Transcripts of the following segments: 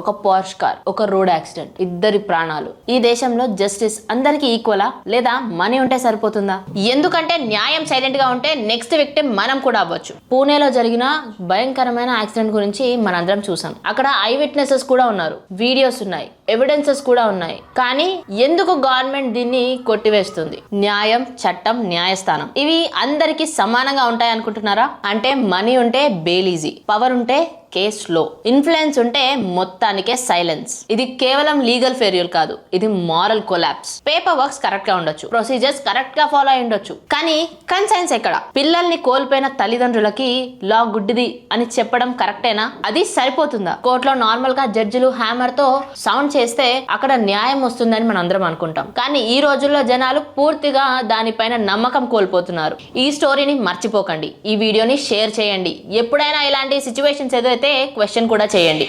ఒక Porsche car, ఒక road accident, ఇద్దరి ప్రాణాలు. ఈ దేశంలో జస్టిస్ అందరికి ఈక్వలా లేదా మనీ ఉంటే సరిపోతుందా? ఎందుకంటే న్యాయం సైలెంట్ గా ఉంటే నెక్స్ట్ విక్టిమ్ మనం కూడా అవ్వచ్చు. పూణేలో జరిగిన భయంకరమైన యాక్సిడెంట్ గురించి మనందరం చూసాం. అక్కడ ఐ విట్నెసెస్ కూడా ఉన్నారు, వీడియోస్ ఉన్నాయి, ఎవిడెన్సెస్ కూడా ఉన్నాయి. కానీ ఎందుకు గవర్నమెంట్ దీన్ని కొట్టివేస్తుంది? న్యాయం, చట్టం, న్యాయస్థానం ఇవి అందరికీ సమానంగా ఉంటాయి అనుకుంటున్నారా? అంటే మనీ ఉంటే బెయిల్ ఈజీ, పవర్ ఉంటే కేస్ లో, ఇన్ఫ్లుయెన్స్ ఉంటే మొత్తానికే సైలెన్స్. ఇది కేవలం లీగల్ ఫెయిల్యూర్ కాదు, ఇది moral collapse. Paper works correct గా ఉండొచ్చు, ప్రొసీజర్స్ కరెక్ట్ గా ఫాలో అయి ఉండొచ్చు, కానీ కన్సైన్స్ ఎక్కడ? పిల్లల్ని కోల్పోయిన తల్లిదండ్రులకి లా గుడ్డిది అని చెప్పడం కరెక్టేనా? అది సరిపోతుందా? కోర్టులో నార్మల్ గా జడ్జిలు హ్యామర్ తో సౌండ్ చేస్తే అక్కడ న్యాయం వస్తుందని మనం అందరం అనుకుంటాం. కానీ ఈ రోజుల్లో జనాలు పూర్తిగా దానిపైన నమ్మకం కోల్పోతున్నారు. ఈ స్టోరీని మర్చిపోకండి, ఈ వీడియోని షేర్ చేయండి. ఎప్పుడైనా ఇలాంటి సిచ్యువేషన్స్ ఎదురైతే క్వశ్చన్ కూడా చేయండి.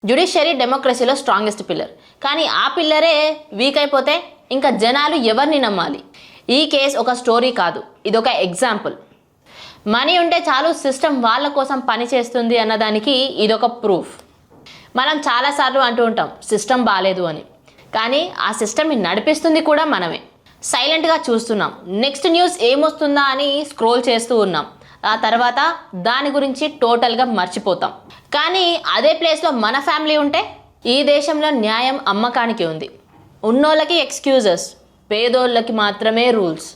జ్యుడిషియరీ డెమోక్రసీలో స్ట్రాంగెస్ట్ పిల్లర్, కానీ ఆ పిల్లరే వీక్ అయిపోతే ఇంకా జనాలు ఎవరిని నమ్మాలి? ఈ కేస్ ఒక స్టోరీ కాదు, ఇదొక ఎగ్జాంపుల్. మనీ ఉంటే చాలు సిస్టమ్ వాళ్ళ కోసం పనిచేస్తుంది అన్నదానికి ఇదొక ప్రూఫ్. మనం చాలాసార్లు అంటూ ఉంటాం సిస్టమ్ బాగాలేదు అని, కానీ ఆ సిస్టమ్ని నడిపిస్తుంది కూడా మనమే. సైలెంట్గా చూస్తున్నాం, నెక్స్ట్ న్యూస్ ఏమొస్తుందా అని స్క్రోల్ చేస్తూ ఉన్నాం, ఆ తర్వాత దాని గురించి టోటల్గా మర్చిపోతాం. కానీ అదే ప్లేస్లో మన ఫ్యామిలీ ఉంటే? ఈ దేశంలో న్యాయం అమ్మకానికి ఉంది. ఉన్నోళ్ళకి ఎక్స్క్యూజెస్, పేదోళ్ళకి మాత్రమే రూల్స్.